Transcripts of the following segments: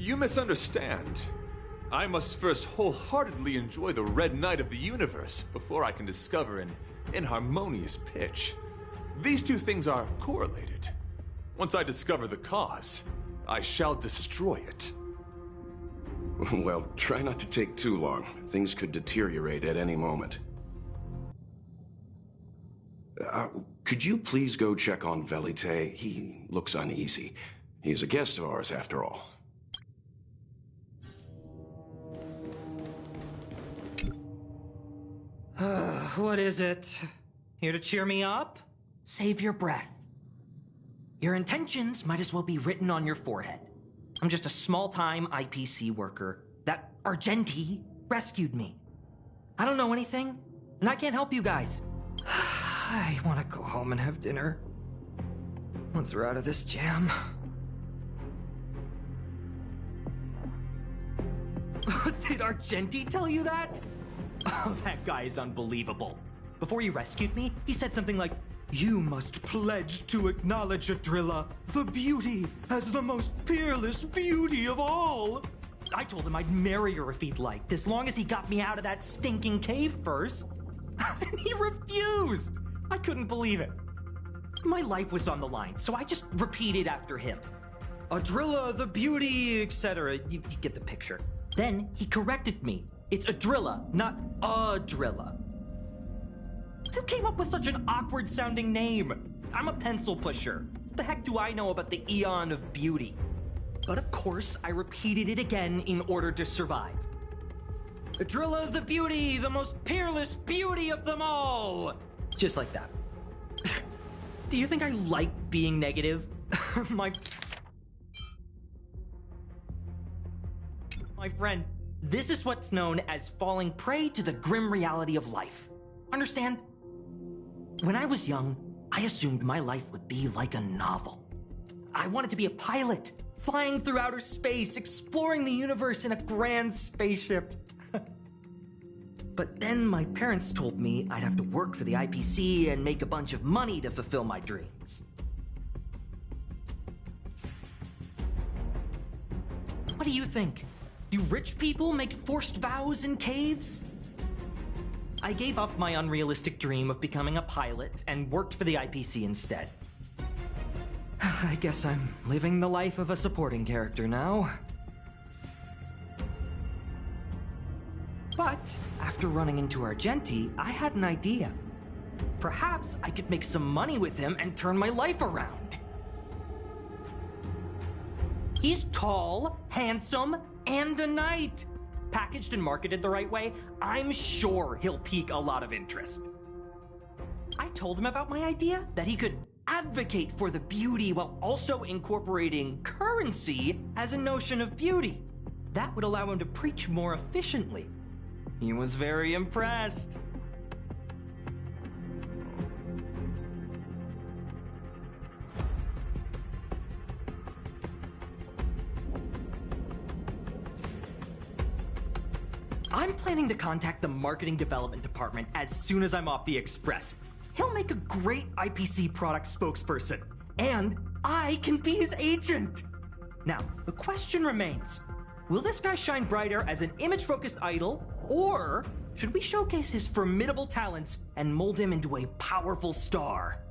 You misunderstand. I must first wholeheartedly enjoy the red night of the universe before I can discover an inharmonious pitch. These two things are correlated. Once I discover the cause, I shall destroy it. Well, try not to take too long. Things could deteriorate at any moment. Could you please go check on Velite? He looks uneasy. He's a guest of ours, after all. What is it? Here to cheer me up? Save your breath. Your intentions might as well be written on your forehead. I'm just a small-time IPC worker. That Argenti rescued me. I don't know anything, and I can't help you guys. I want to go home and have dinner. Once we're out of this jam. Did Argenti tell you that? Oh, that guy is unbelievable. Before he rescued me, he said something like, "You must pledge to acknowledge Adrilla, the beauty, as the most peerless beauty of all." I told him I'd marry her if he'd liked, as long as he got me out of that stinking cave first. And he refused! I couldn't believe it. My life was on the line, so I just repeated after him. Adrilla, the beauty, etc. You get the picture. Then he corrected me. It's Adrilla, not Adrilla. Who came up with such an awkward-sounding name? I'm a pencil pusher. What the heck do I know about the Eon of Beauty? But of course, I repeated it again in order to survive. Adrilla the beauty, the most peerless beauty of them all! Just like that. Do you think I like being negative? My friend, this is what's known as falling prey to the grim reality of life. Understand? When I was young, I assumed my life would be like a novel. I wanted to be a pilot, flying through outer space, exploring the universe in a grand spaceship. But then my parents told me I'd have to work for the IPC and make a bunch of money to fulfill my dreams. What do you think? Do rich people make forced vows in caves? I gave up my unrealistic dream of becoming a pilot and worked for the IPC instead. I guess I'm living the life of a supporting character now. But after running into Argenti, I had an idea. Perhaps I could make some money with him and turn my life around. He's tall, handsome, and a knight. Packaged and marketed the right way, I'm sure he'll pique a lot of interest. I told him about my idea, that he could advocate for the beauty while also incorporating currency as a notion of beauty. That would allow him to preach more efficiently. He was very impressed. I'm planning to contact the marketing development department as soon as I'm off the express. He'll make a great IPC product spokesperson, and I can be his agent. Now, the question remains, will this guy shine brighter as an image-focused idol, or should we showcase his formidable talents and mold him into a powerful star?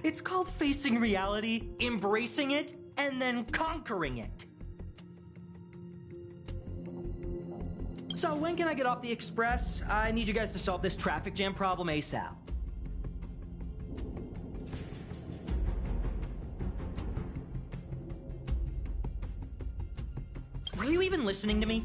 It's called facing reality, embracing it, and then conquering it. So when can I get off the express? I need you guys to solve this traffic jam problem ASAP. Were you even listening to me?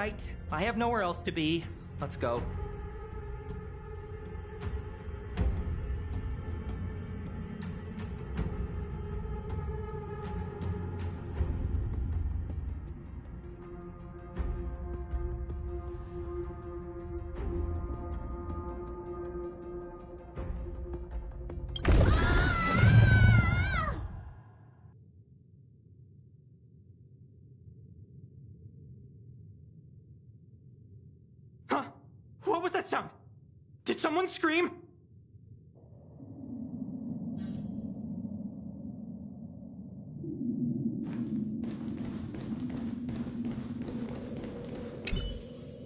right, I have nowhere else to be. Let's go. Huh? What was that sound? Did someone scream?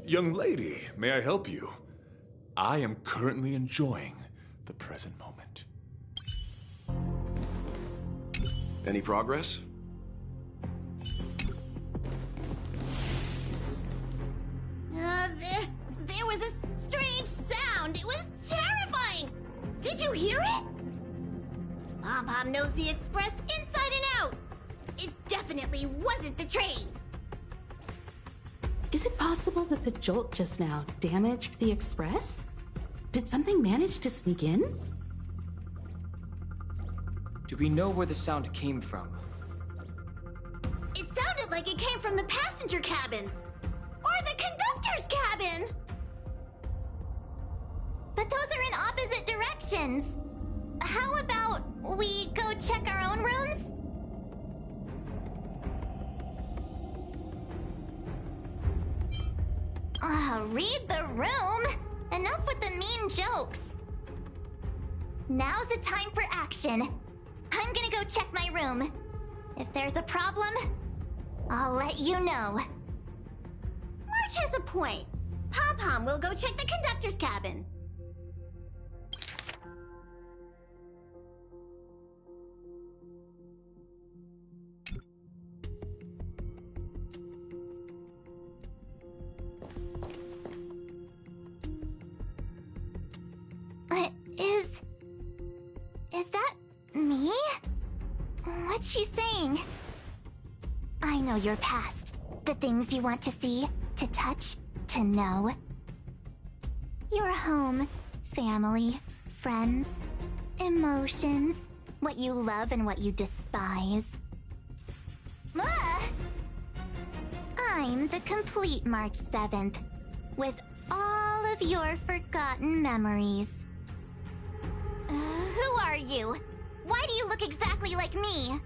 Young lady, may I help you? I am currently enjoying the present moment. Any progress? There was a strange sound. It was terrifying. Did you hear it? Pom-Pom knows the Express inside and out. It definitely wasn't the train. Is it possible that the jolt just now damaged the Express? Did something manage to sneak in? Do we know where the sound came from? It sounded like it came from the passenger cabins. Or the conductor's cabin. But those are in opposite directions. How about we go check our own rooms? Read the room. Enough with the mean jokes. Now's the time for action. I'm gonna go check my room. If there's a problem, I'll let you know. March has a point. Pom-Pom will go check the conductor's cabin. Is that me? What's she saying? I know your past. The things you want to see, to touch, to know. Your home, family, friends, emotions, what you love and what you despise. I'm the complete March 7th, with all of your forgotten memories. Who are you? Why do you look exactly like me?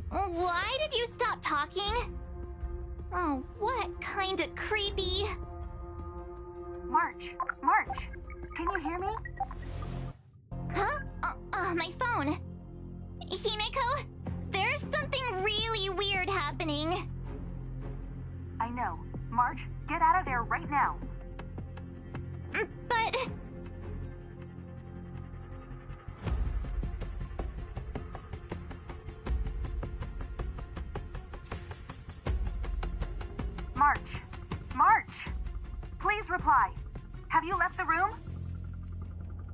Why did you stop talking? Oh, what kind of creepy... March, can you hear me? Huh? My phone. Himeko, there's something really weird happening. I know. March, get out of there right now. But... March! Please reply. Have you left the room?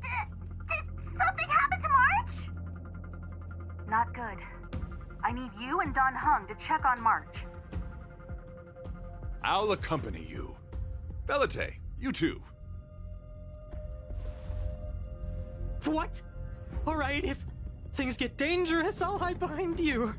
Did something happen to March? Not good. I need you and Don Hung to check on March. I'll accompany you. Belite, you too. What? Alright, if things get dangerous, I'll hide behind you.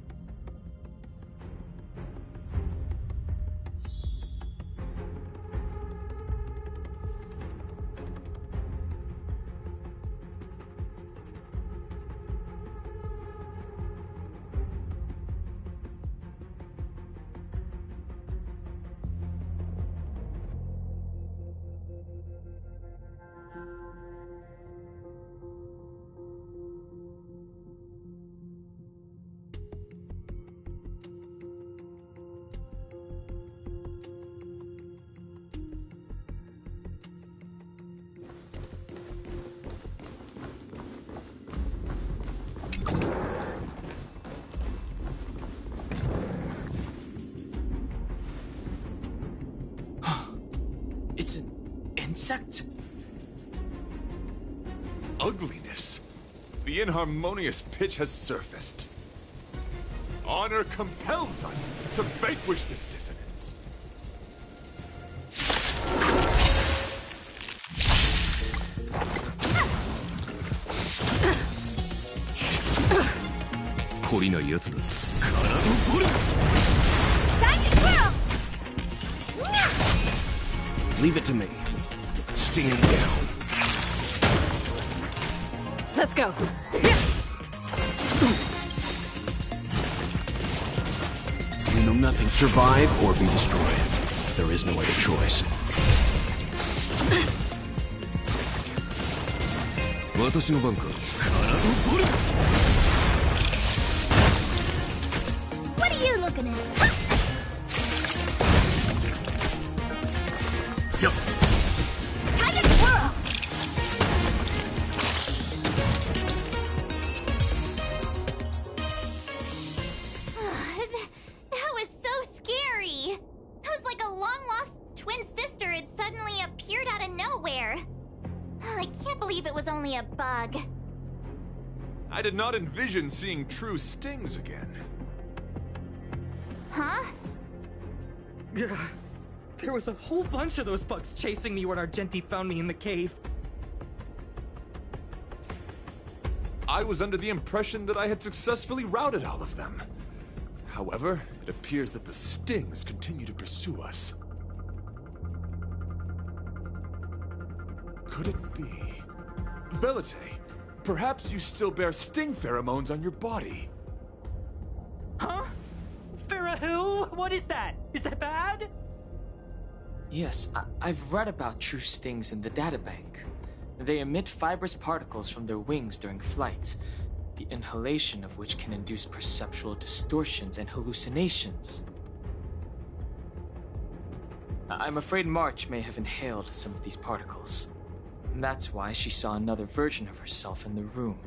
It's an insect? Ugliness. The inharmonious pitch has surfaced. Honor compels us to vanquish this dissonance. Time to twirl! Leave it to me. Stand down. Let's go. You know nothing. Survive or be destroyed. There is no other choice. What are you looking at? Time to twirl! That was so scary. It was like a long-lost twin sister had suddenly appeared out of nowhere. I can't believe it was only a bug. I did not envision seeing true stings again. Huh? There was a whole bunch of those bugs chasing me when Argenti found me in the cave. I was under the impression that I had successfully routed all of them. However, it appears that the stings continue to pursue us. Could it be? Velite, perhaps you still bear sting pheromones on your body. Huh? Farahil? What is that? Is that bad? Yes, I've read about true stings in the databank. They emit fibrous particles from their wings during flight, the inhalation of which can induce perceptual distortions and hallucinations. I'm afraid March may have inhaled some of these particles. That's why she saw another version of herself in the room.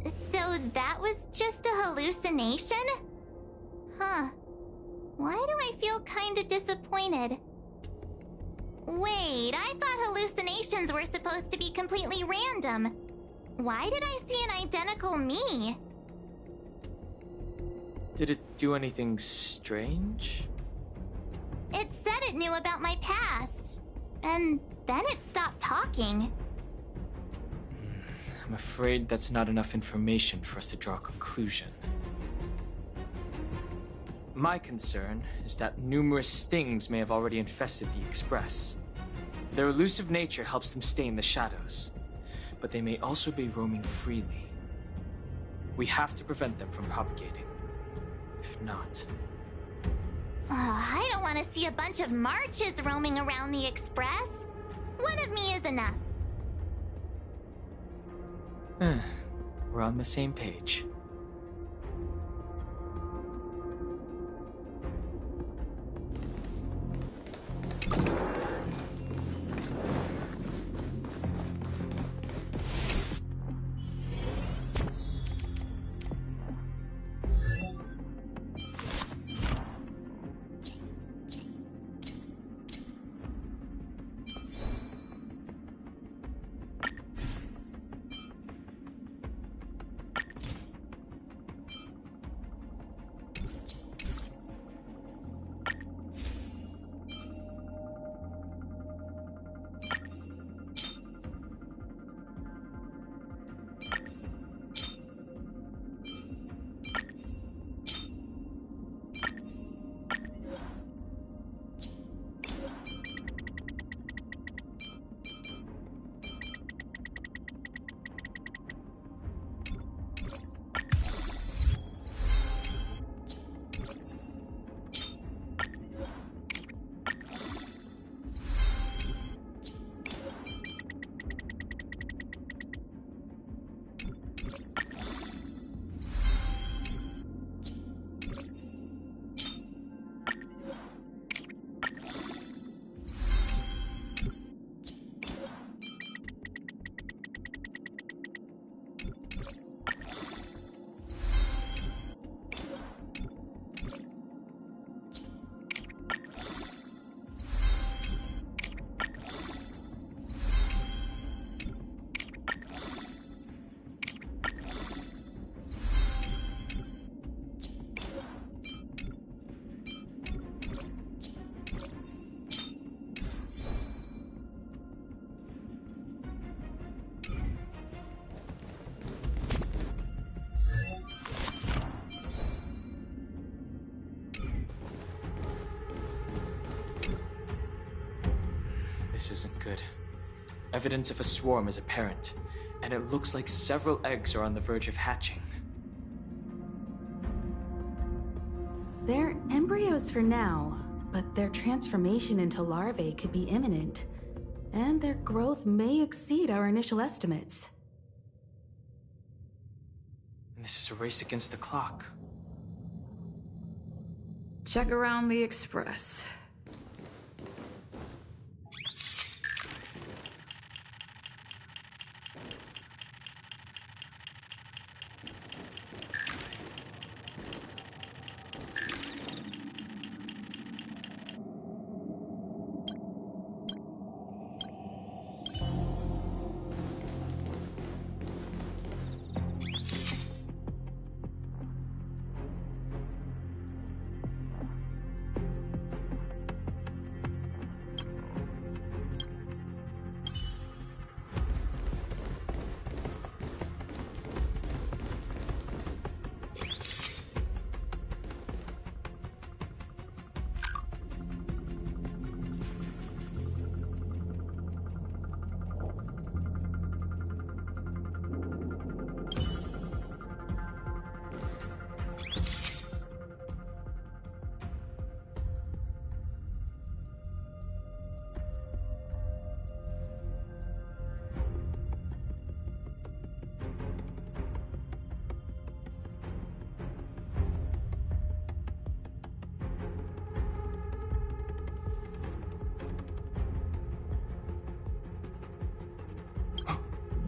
So that was just a hallucination? Huh. Why do I feel kinda disappointed? Wait, I thought hallucinations were supposed to be completely random. Why did I see an identical me? Did it do anything strange? It said it knew about my past. And then it stopped talking. I'm afraid that's not enough information for us to draw a conclusion. My concern is that numerous stings may have already infested the Express. Their elusive nature helps them stay in the shadows, but they may also be roaming freely. We have to prevent them from propagating. If not... I don't want to see a bunch of marches roaming around the Express. One of me is enough. We're on the same page. This isn't good. Evidence of a swarm is apparent, and it looks like several eggs are on the verge of hatching. They're embryos for now, but their transformation into larvae could be imminent, and their growth may exceed our initial estimates. And this is a race against the clock. Check around the Express.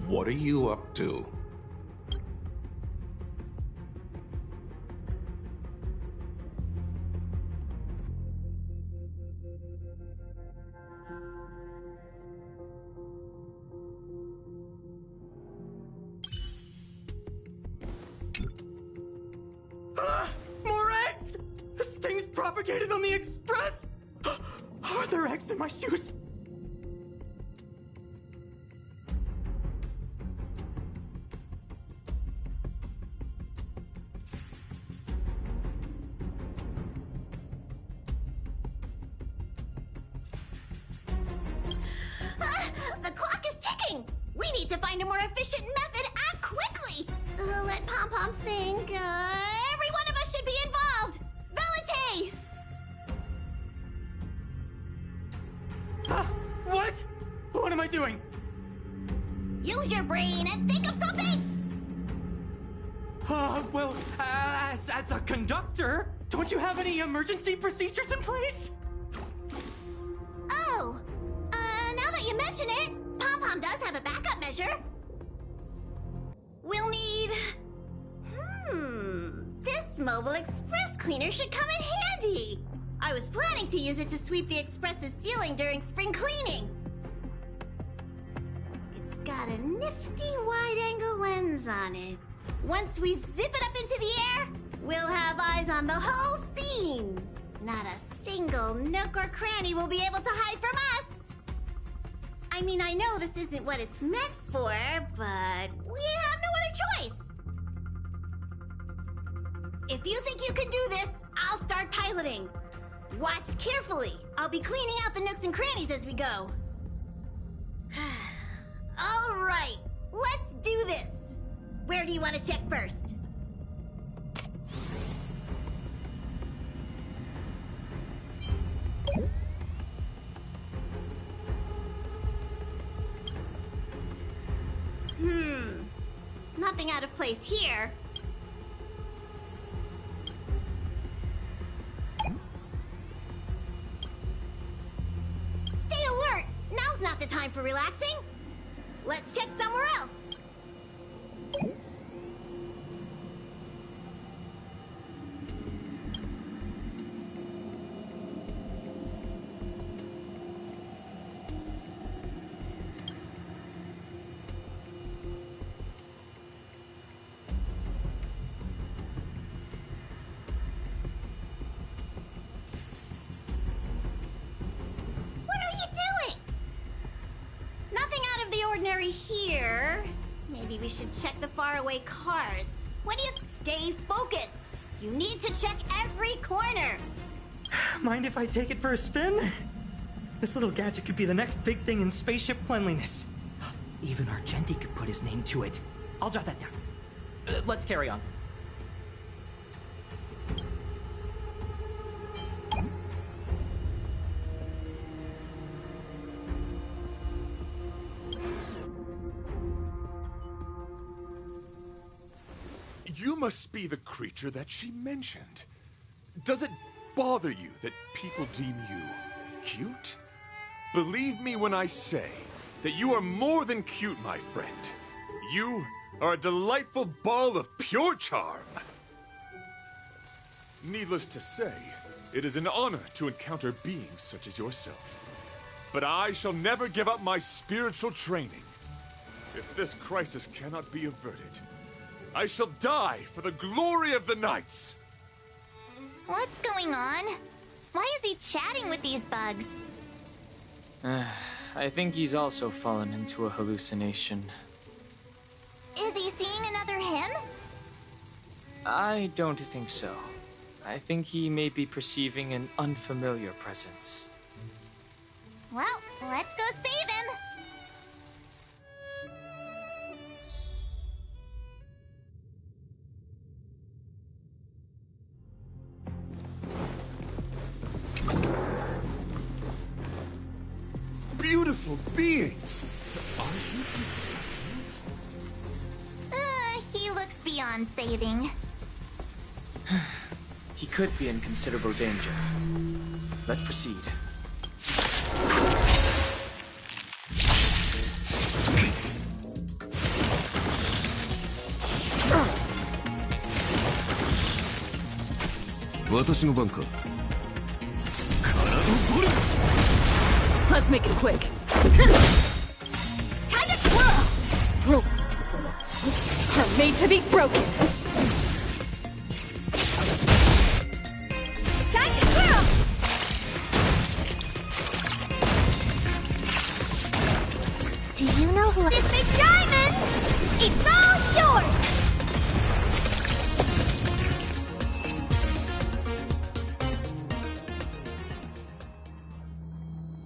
What are you up to? More eggs! This thing's propagated on the Express! Are there eggs in my shoes? The clock is ticking! We need to find a more efficient method. Act quickly! Let Pom-Pom think. Every one of us should be involved! Valete! What? What am I doing? Use your brain and think of something! Well, as a conductor, don't you have any emergency procedures in place? Oh! Now that you mention it, Pom-Pom does have a backup measure. We'll need... This mobile express cleaner should come in handy. I was planning to use it to sweep the express's ceiling during spring cleaning. It's got a nifty wide-angle lens on it. Once we zip it up into the air, we'll have eyes on the whole scene. Not a single nook or cranny will be able to hide from us. I mean, I know this isn't what it's meant for, but we have no other choice. If you think you can do this, I'll start piloting. Watch carefully. I'll be cleaning out the nooks and crannies as we go. All right, let's do this. Where do you want to check first? Nothing out of place here. Stay alert! Now's not the time for relaxing. Let's check somewhere else. Ordinary here. Maybe we should check the faraway cars. What do you stay focused? You need to check every corner. Mind if I take it for a spin? This little gadget could be the next big thing in spaceship cleanliness. Even Argenti could put his name to it. I'll jot that down. Let's carry on. You must be the creature that she mentioned. Does it bother you that people deem you cute? Believe me when I say that you are more than cute, my friend. You are a delightful ball of pure charm. Needless to say, it is an honor to encounter beings such as yourself. But I shall never give up my spiritual training. If this crisis cannot be averted, I shall die for the glory of the Knights! What's going on? Why is he chatting with these bugs? I think he's also fallen into a hallucination. Is he seeing another him? I don't think so. I think he may be perceiving an unfamiliar presence. Well, let's go save him! Beautiful beings! Are you disciples? He looks beyond saving. He could be in considerable danger. Let's proceed. Let's make it quick. Time to twirl! Are made to be broken. Time to twirl! Do you know who— This big diamond! It's all yours!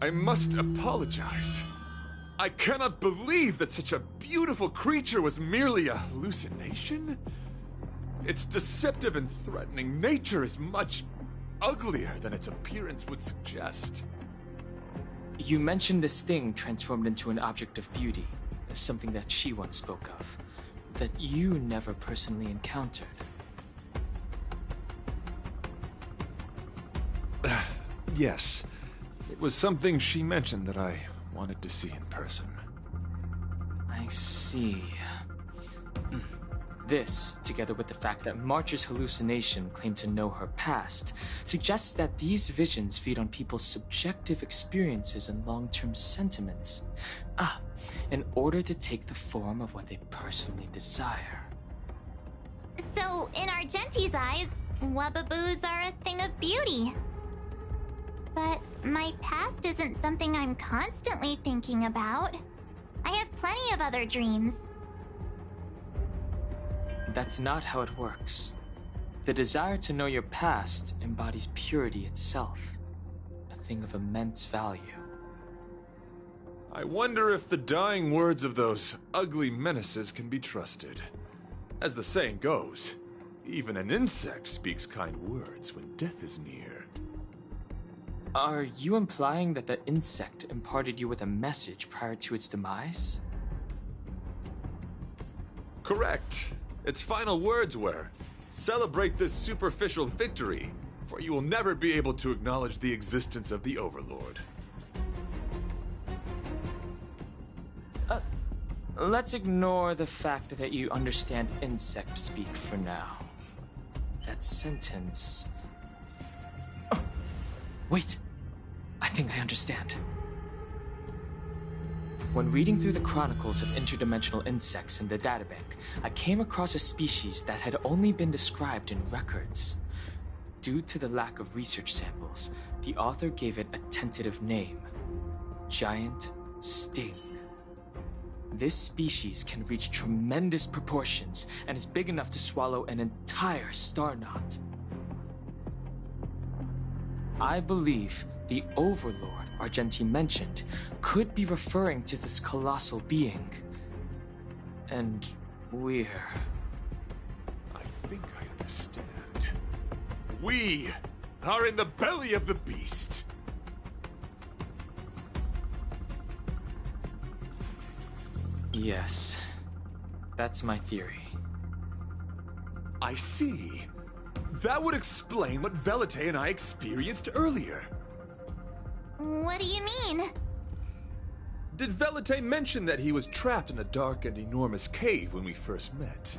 I must apologize. I cannot believe that such a beautiful creature was merely a hallucination. Its deceptive and threatening nature is much uglier than its appearance would suggest. You mentioned this thing transformed into an object of beauty, something that she once spoke of, that you never personally encountered. Yes. It was something she mentioned that I wanted to see in person. I see. This, together with the fact that March's hallucination claimed to know her past, suggests that these visions feed on people's subjective experiences and long-term sentiments. In order to take the form of what they personally desire. So, in Argenti's eyes, Wubbaboos are a thing of beauty. But my past isn't something I'm constantly thinking about. I have plenty of other dreams. That's not how it works. The desire to know your past embodies purity itself, a thing of immense value. I wonder if the dying words of those ugly menaces can be trusted. As the saying goes, even an insect speaks kind words when death is near. Are you implying that the insect imparted you with a message prior to its demise? Correct. Its final words were, "Celebrate this superficial victory, for you will never be able to acknowledge the existence of the Overlord." Let's ignore the fact that you understand insect speak for now. That sentence... Oh, wait! I think I understand. When reading through the chronicles of interdimensional insects in the databank, I came across a species that had only been described in records. Due to the lack of research samples, the author gave it a tentative name: Giant Sting. This species can reach tremendous proportions and is big enough to swallow an entire star knot. I believe The Overlord Argenti mentioned could be referring to this colossal being. And we're... I think I understand. We are in the belly of the beast. Yes, that's my theory. I see. That would explain what Velite and I experienced earlier. What do you mean? Did Velite mention that he was trapped in a dark and enormous cave when we first met?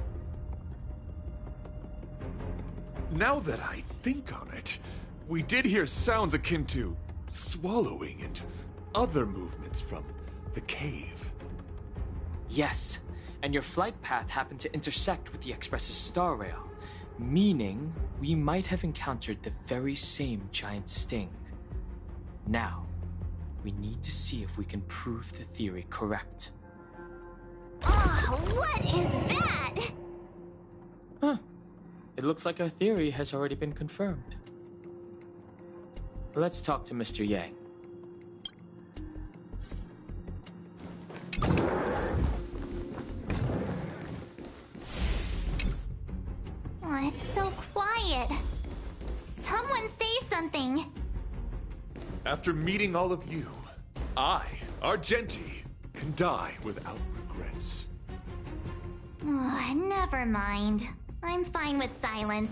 Now that I think on it, we did hear sounds akin to swallowing and other movements from the cave. Yes, and your flight path happened to intersect with the Express's star rail, meaning we might have encountered the very same giant sting. Now, we need to see if we can prove the theory correct. Oh, what is that? Huh. It looks like our theory has already been confirmed. Let's talk to Mr. Yang. Oh, it's so quiet. Someone say something. After meeting all of you, I, Argenti, can die without regrets. Oh, never mind. I'm fine with silence.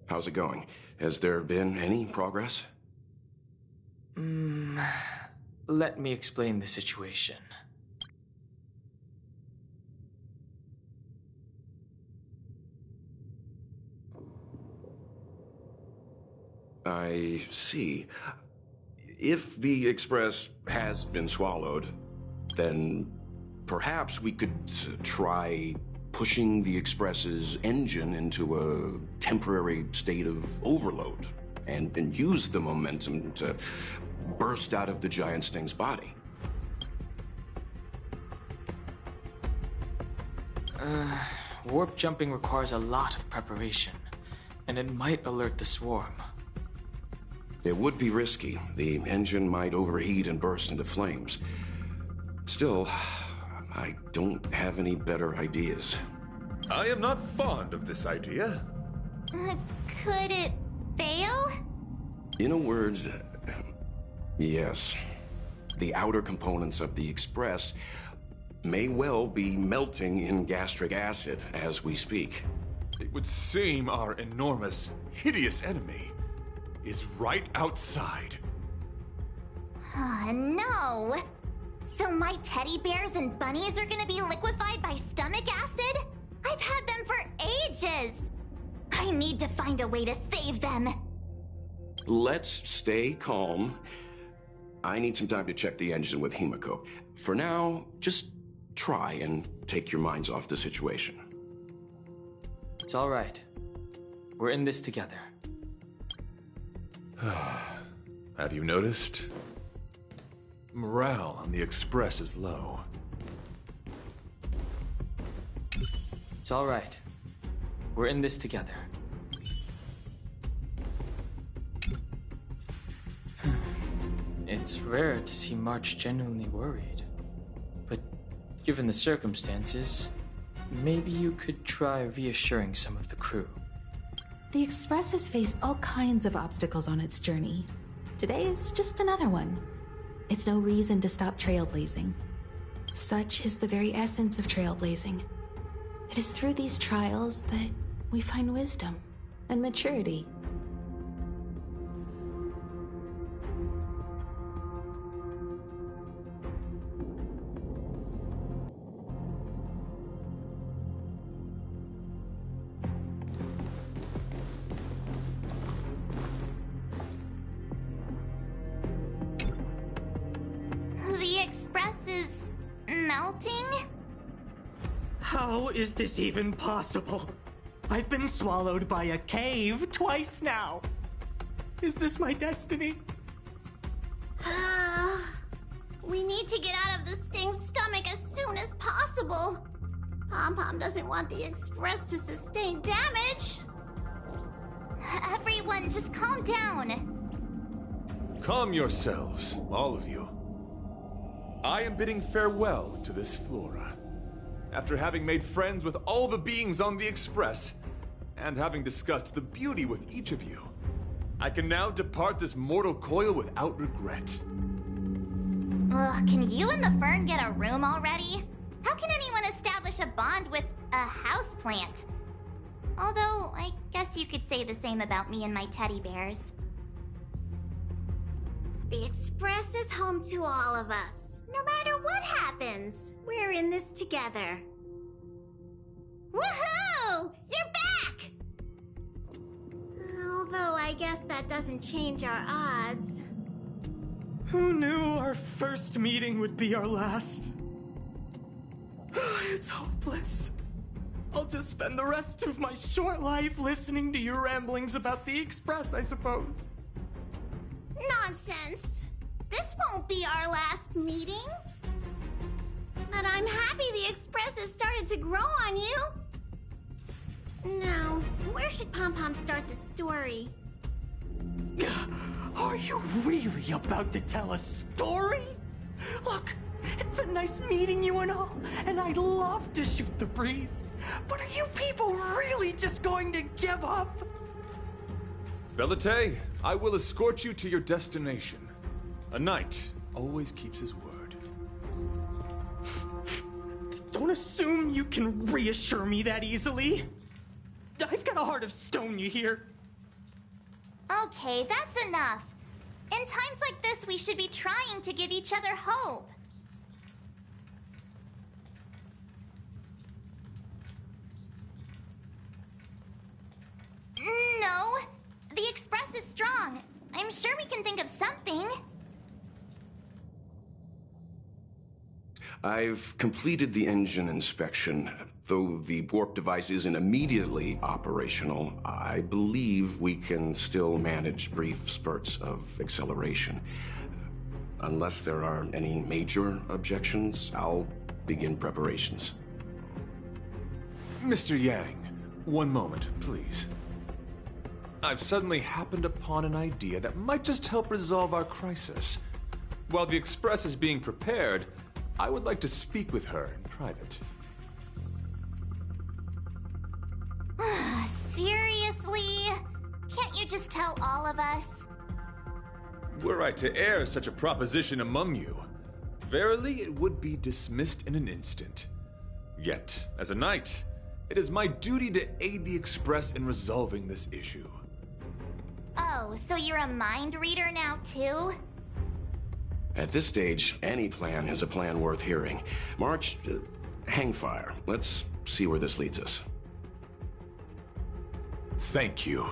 How's it going? Has there been any progress? Let me explain the situation. I see. If the Express has been swallowed, then perhaps we could try pushing the Express's engine into a temporary state of overload and use the momentum to burst out of the giant sting's body. Warp jumping requires a lot of preparation, and it might alert the swarm. It would be risky. The engine might overheat and burst into flames. Still, I don't have any better ideas. I am not fond of this idea. Could it fail? In a word, yes. The outer components of the Express may well be melting in gastric acid as we speak. It would seem our enormous, hideous enemy is right outside. No! So my teddy bears and bunnies are gonna be liquefied by stomach acid? I've had them for ages! I need to find a way to save them! Let's stay calm. I need some time to check the engine with Himiko. For now, just try and take your minds off the situation. It's all right. We're in this together. Have you noticed? Morale on the Express is low. It's all right. We're in this together. It's rare to see March genuinely worried. But given the circumstances, maybe you could try reassuring some of the crew. The Express has faced all kinds of obstacles on its journey. Today is just another one. It's no reason to stop trailblazing. Such is the very essence of trailblazing. It is through these trials that we find wisdom and maturity. melting? How is this even possible? I've been swallowed by a cave twice now. Is this my destiny? We need to get out of the Sting's stomach as soon as possible. Pom-Pom doesn't want the Express to sustain damage. Everyone, just calm down. Calm yourselves, all of you. I am bidding farewell to this flora. After having made friends with all the beings on the Express, and having discussed the beauty with each of you, I can now depart this mortal coil without regret. Ugh, can you and the Fern get a room already? How can anyone establish a bond with a houseplant? Although, I guess you could say the same about me and my teddy bears. The Express is home to all of us. No matter what happens, we're in this together. Woohoo! You're back! Although I guess that doesn't change our odds. Who knew our first meeting would be our last? It's hopeless. I'll just spend the rest of my short life listening to your ramblings about the Express, I suppose. Nonsense. This won't be our last meeting. But I'm happy the Express has started to grow on you. Now, where should Pom-Pom start the story? Are you really about to tell a story? Look, it's been nice meeting you and all, and I'd love to shoot the breeze. But are you people really just going to give up? Velite, I will escort you to your destination. A knight always keeps his word. Don't assume you can reassure me that easily. I've got a heart of stone, you hear? Okay, that's enough. In times like this, we should be trying to give each other hope. No, the Express is strong. I'm sure we can think of something. I've completed the engine inspection. Though the warp device isn't immediately operational, I believe we can still manage brief spurts of acceleration. Unless there are any major objections, I'll begin preparations. Mr. Yang, one moment, please. I've suddenly happened upon an idea that might just help resolve our crisis. While the Express is being prepared, I would like to speak with her in private. Seriously? Can't you just tell all of us? Were I to air such a proposition among you, verily it would be dismissed in an instant. Yet, as a knight, it is my duty to aid the Express in resolving this issue. Oh, so you're a mind reader now too? At this stage, any plan is a plan worth hearing. March, hang fire. Let's see where this leads us. Thank you.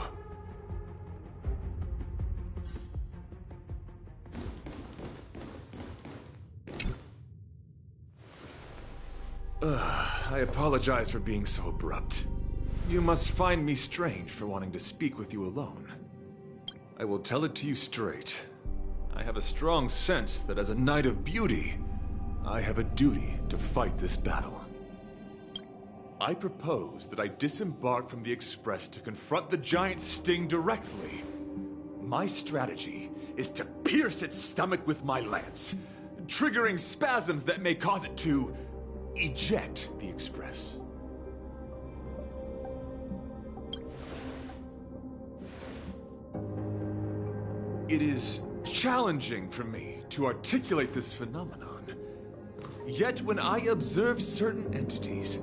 I apologize for being so abrupt. You must find me strange for wanting to speak with you alone. I will tell it to you straight. I have a strong sense that as a Knight of Beauty, I have a duty to fight this battle. I propose that I disembark from the Express to confront the giant Sting directly. My strategy is to pierce its stomach with my lance, triggering spasms that may cause it to eject the Express. It is challenging for me to articulate this phenomenon. Yet when I observe certain entities,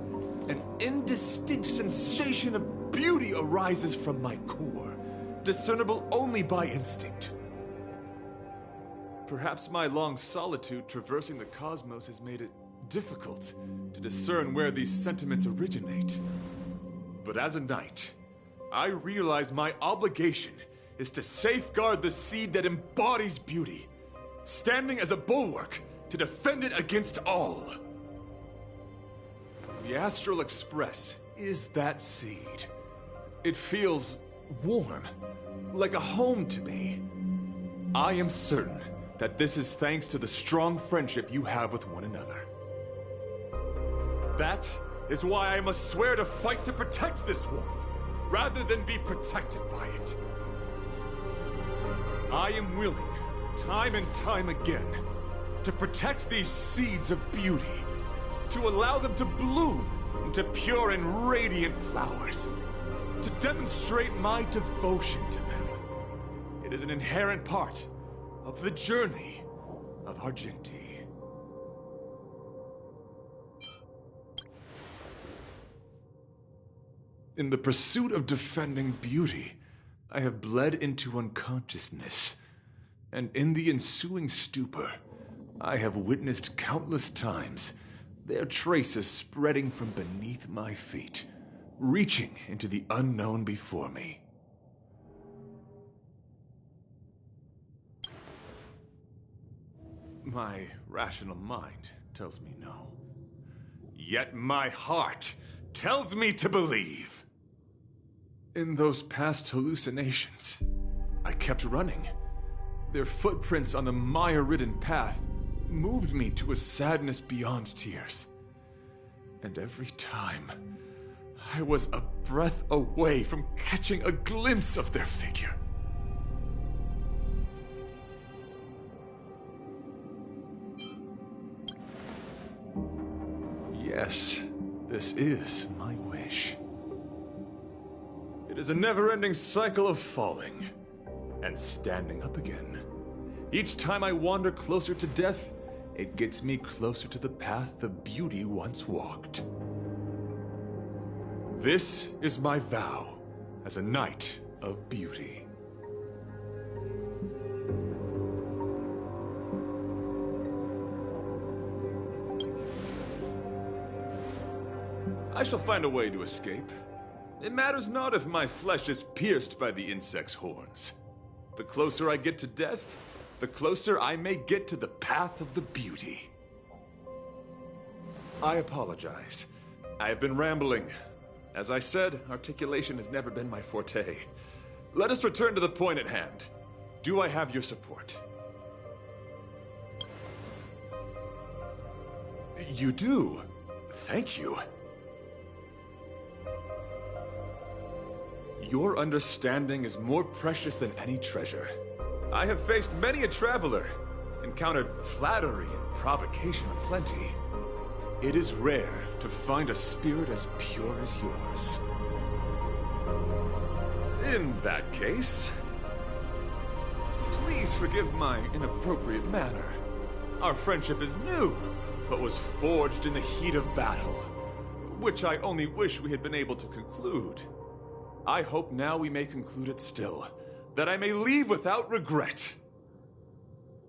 an indistinct sensation of beauty arises from my core, discernible only by instinct. Perhaps my long solitude traversing the cosmos has made it difficult to discern where these sentiments originate. But as a knight, I realize my obligation is to safeguard the seed that embodies beauty, standing as a bulwark to defend it against all. The Astral Express is that seed. It feels warm, like a home to me. I am certain that this is thanks to the strong friendship you have with one another. That is why I must swear to fight to protect this warmth, rather than be protected by it. I am willing, time and time again, to protect these seeds of beauty, to allow them to bloom into pure and radiant flowers, to demonstrate my devotion to them. It is an inherent part of the journey of Argenti. In the pursuit of defending beauty, I have bled into unconsciousness, and in the ensuing stupor, I have witnessed countless times their traces spreading from beneath my feet, reaching into the unknown before me. My rational mind tells me no. Yet my heart tells me to believe. In those past hallucinations, I kept running. Their footprints on the mire-ridden path moved me to a sadness beyond tears. And every time, I was a breath away from catching a glimpse of their figure. Yes, this is my wish. It is a never-ending cycle of falling and standing up again. Each time I wander closer to death, it gets me closer to the path the beauty once walked. This is my vow as a knight of beauty. I shall find a way to escape. It matters not if my flesh is pierced by the insect's horns. The closer I get to death, the closer I may get to the path of the beauty. I apologize. I have been rambling. As I said, articulation has never been my forte. Let us return to the point at hand. Do I have your support? You do. Thank you. Your understanding is more precious than any treasure. I have faced many a traveler, encountered flattery and provocation aplenty. It is rare to find a spirit as pure as yours. In that case, please forgive my inappropriate manner. Our friendship is new, but was forged in the heat of battle, which I only wish we had been able to conclude. I hope now we may conclude it still, that I may leave without regret.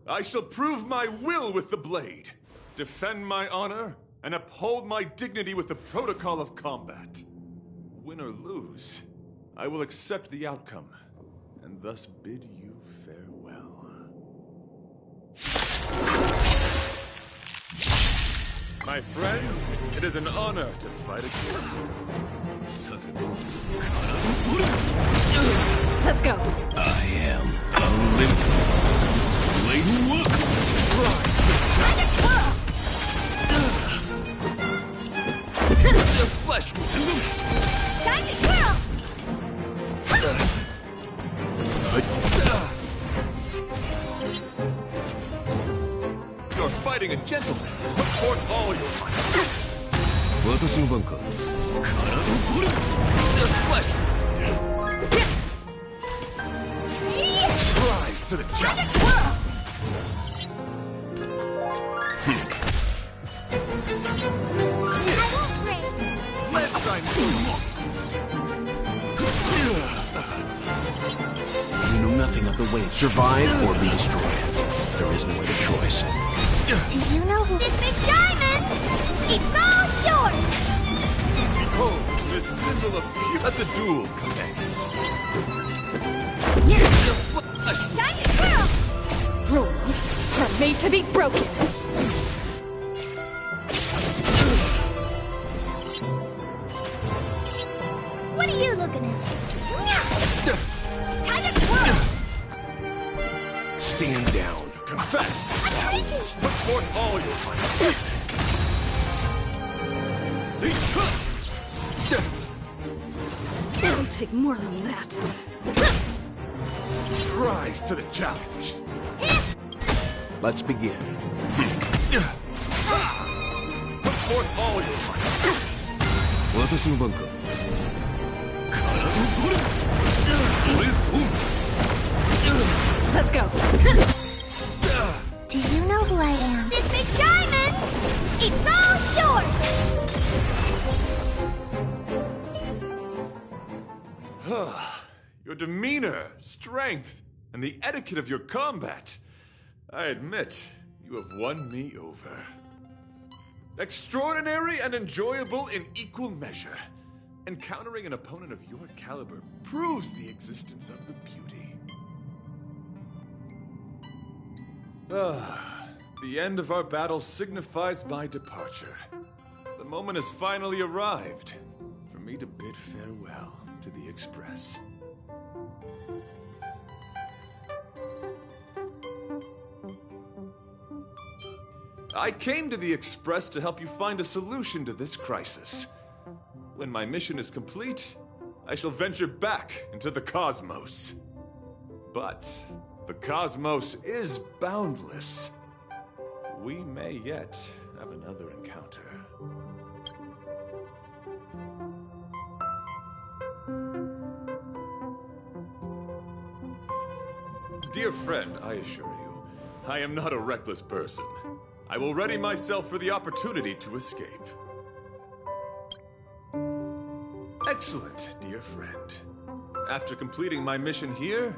I shall prove my will with the blade, defend my honor, and uphold my dignity with the protocol of combat. Win or lose, I will accept the outcome, and thus bid you farewell. My friend, it is an honor to fight against you. Let's go. I am Olympus. Bladen look! Time to twirl! The flesh will do. Time to twirl! You're fighting a gentleman. Put forth all your might. 私の番か。体を掘る。The flesh will do. Rise to the Time challenge. to twirl! I won't break. Let's try You know nothing of the way. Survive or be destroyed. There is no other choice. Do you know who this big diamond? It's all yours! Behold, this symbol of pure. Let the duel commence. Time to twirl! Rules are made to be broken. Put forth all your might. It'll take more than that. Rise to the challenge. Let's begin. Put forth all your might. 私の番か。体のこれ。俺損。Let's go. Do you know who I am? This big diamond! It's all yours! Your demeanor, strength, and the etiquette of your combat. I admit, you have won me over. Extraordinary and enjoyable in equal measure. Encountering an opponent of your caliber proves the existence of the beauty. The end of our battle signifies my departure. The moment has finally arrived for me to bid farewell to the Express. I came to the Express to help you find a solution to this crisis. When my mission is complete, I shall venture back into the cosmos. But the cosmos is boundless. We may yet have another encounter. Dear friend, I assure you, I am not a reckless person. I will ready myself for the opportunity to escape. Excellent, dear friend. After completing my mission here,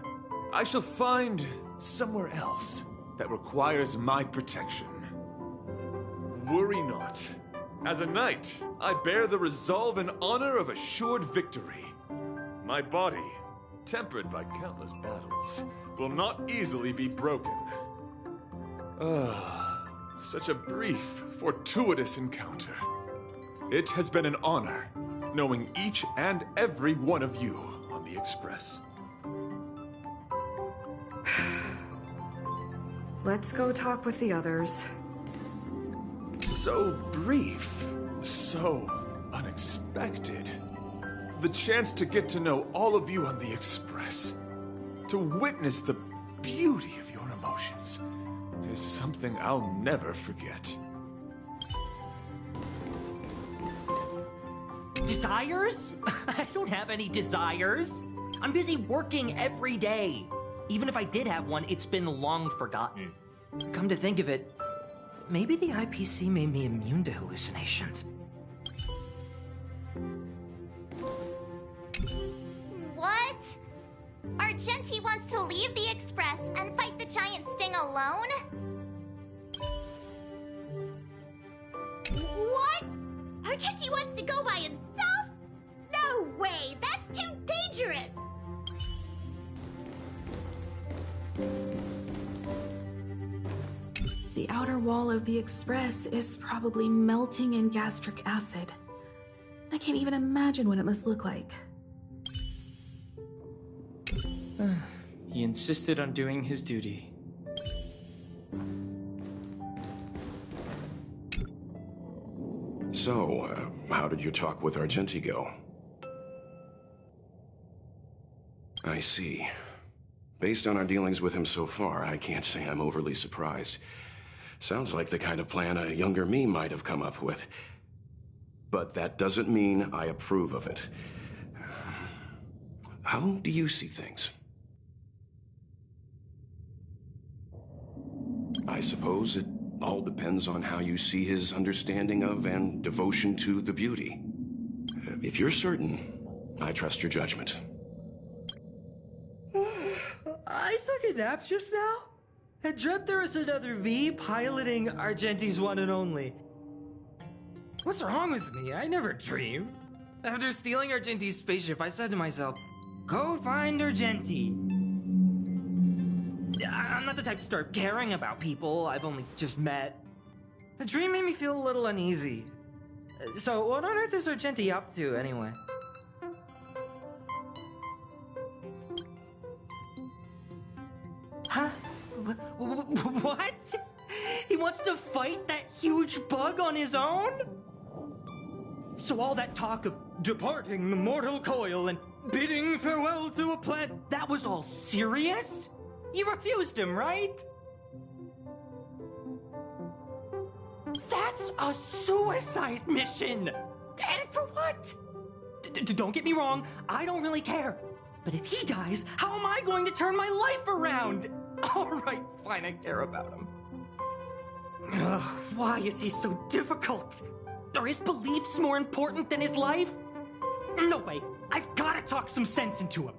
I shall find somewhere else that requires my protection. Worry not. As a knight, I bear the resolve and honor of assured victory. My body, tempered by countless battles, will not easily be broken. Such a brief, fortuitous encounter. It has been an honor knowing each and every one of you on the Express. Let's go talk with the others. So brief, so unexpected. The chance to get to know all of you on the Express, to witness the beauty of your emotions, is something I'll never forget. Desires? I don't have any desires. I'm busy working every day. Even if I did have one, it's been long forgotten. Come to think of it, maybe the IPC made me immune to hallucinations. What? Argenti wants to leave the Express and fight the giant Sting alone? What? Argenti wants to go by himself? No way! That's too dangerous! The outer wall of the Express is probably melting in gastric acid. I can't even imagine what it must look like. He insisted on doing his duty. So, how did your talk with Argenti go? I see. Based on our dealings with him so far, I can't say I'm overly surprised. Sounds like the kind of plan a younger me might have come up with. But that doesn't mean I approve of it. How do you see things? I suppose it all depends on how you see his understanding of and devotion to the beauty. If you're certain, I trust your judgment. I took a nap just now and dreamt there was another me piloting Argenti's one and only. What's wrong with me? I never dream. After stealing Argenti's spaceship, I said to myself, go find Argenti. I'm not the type to start caring about people I've only just met. The dream made me feel a little uneasy. So what on earth is Argenti up to, anyway? Huh? What? He wants to fight that huge bug on his own? So all that talk of departing the mortal coil and bidding farewell to a plant, that was all serious? You refused him, right? That's a suicide mission! And for what? Don't get me wrong, I don't really care. But if he dies, how am I going to turn my life around? Alright, fine, I care about him. Ugh, why is he so difficult? Are his beliefs more important than his life? No way, I've gotta talk some sense into him.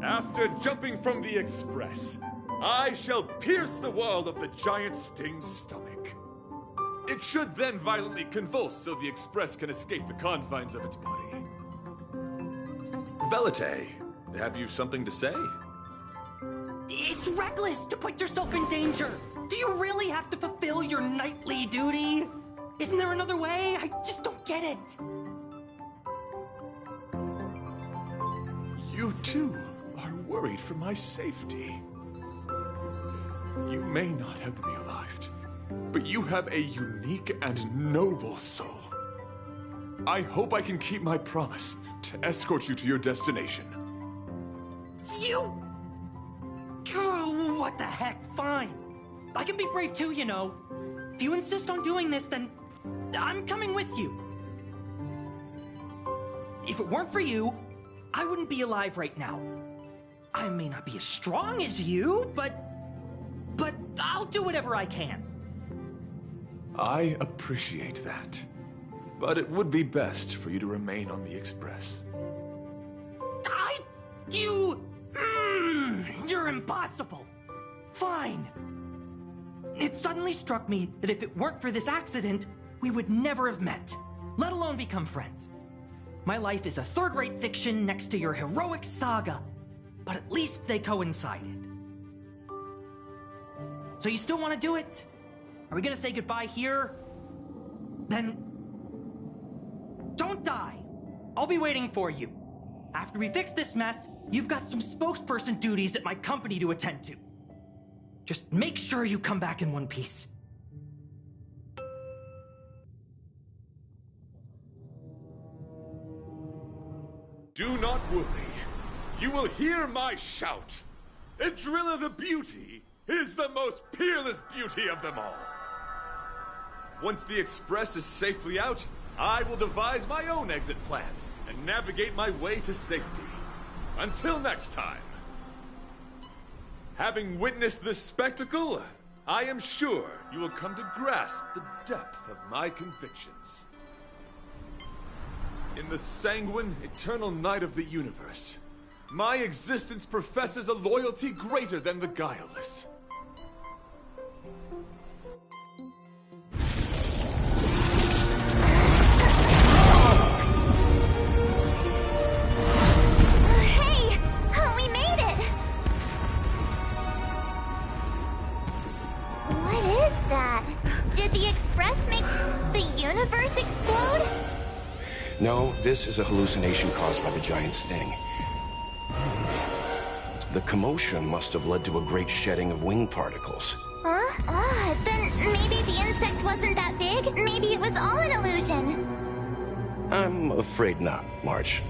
After jumping from the express, I shall pierce the wall of the giant sting's stomach. It should then violently convulse so the express can escape the confines of its body. Velite, have you something to say? It's reckless to put yourself in danger. Do you really have to fulfill your nightly duty? Isn't there another way? I just don't get it. You too are worried for my safety. You may not have realized, but you have a unique and noble soul. I hope I can keep my promise to escort you to your destination. You... Oh, what the heck, fine. I can be brave too, you know. If you insist on doing this, then I'm coming with you. If it weren't for you, I wouldn't be alive right now. I may not be as strong as you, but I'll do whatever I can. I appreciate that. But it would be best for you to remain on the Express. You're impossible. Fine. It suddenly struck me that if it weren't for this accident, we would never have met, let alone become friends. My life is a third-rate fiction next to your heroic saga, but at least they coincided. So you still want to do it? Are we gonna say goodbye here? Then... don't die. I'll be waiting for you. After we fix this mess, you've got some spokesperson duties at my company to attend to. Just make sure you come back in one piece. Do not worry. You will hear my shout. Adrilla the Beauty is the most peerless beauty of them all. Once the Express is safely out, I will devise my own exit plan and navigate my way to safety. Until next time. Having witnessed this spectacle, I am sure you will come to grasp the depth of my convictions. In the sanguine, eternal night of the universe, my existence professes a loyalty greater than the guileless. Hey! We made it! What is that? Did the Express make the universe explode? No, this is a hallucination caused by the giant sting. The commotion must have led to a great shedding of wing particles. Huh? Then maybe the insect wasn't that big? Maybe it was all an illusion? I'm afraid not, March.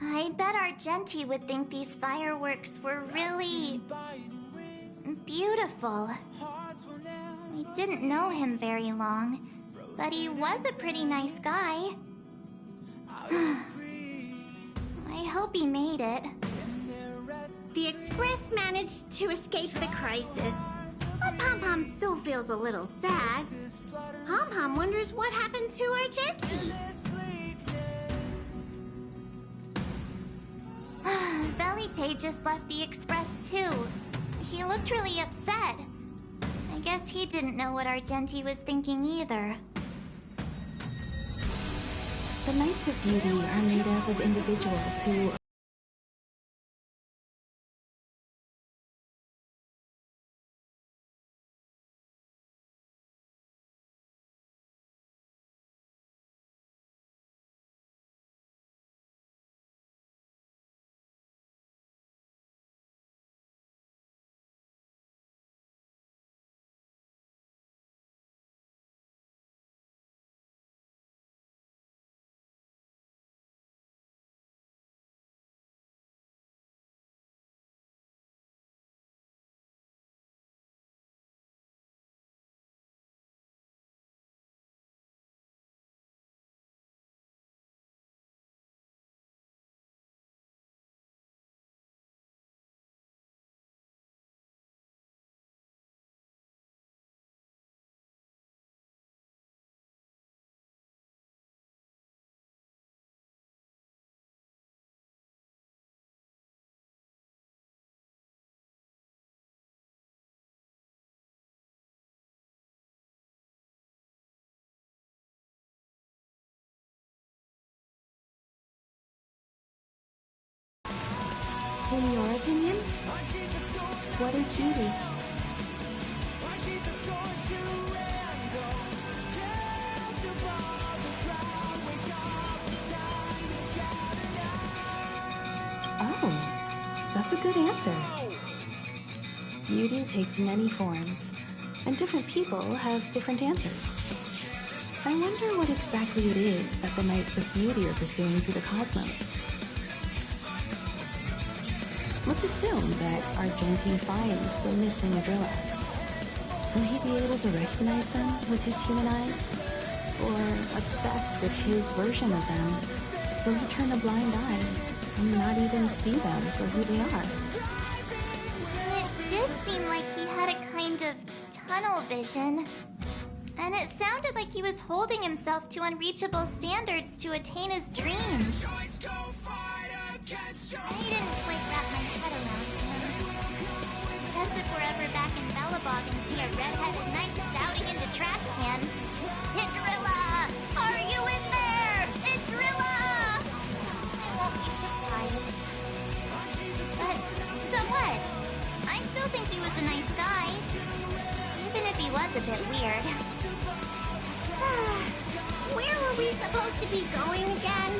I bet Argenti would think these fireworks were really... beautiful. We didn't know him very long, but he was a pretty nice guy. I hope he made it. The Express managed to escape the crisis, but Pom-Pom still feels a little sad. Pom-Pom wonders what happened to Argenti. Velite just left the Express too. He looked really upset. I guess he didn't know what Argenti was thinking either. The Knights of Beauty are made up of individuals who In your opinion, what is beauty? Oh, that's a good answer. Beauty takes many forms, and different people have different answers. I wonder what exactly it is that the Knights of Beauty are pursuing through the cosmos. Let's assume that Argenti finds the missing Drilla. Will he be able to recognize them with his human eyes? Or, obsessed with his version of them, will he turn a blind eye and not even see them for who they are? It did seem like he had a kind of tunnel vision. And it sounded like he was holding himself to unreachable standards to attain his dreams. I didn't quite wrap my head around him. Guess if we're ever back in Belobog and see a red-headed knight shouting into trash cans, "Idrilla! Are you in there? Idrilla!" I won't be surprised. But so what? I still think he was a nice guy. Even if he was a bit weird. Where were we supposed to be going again?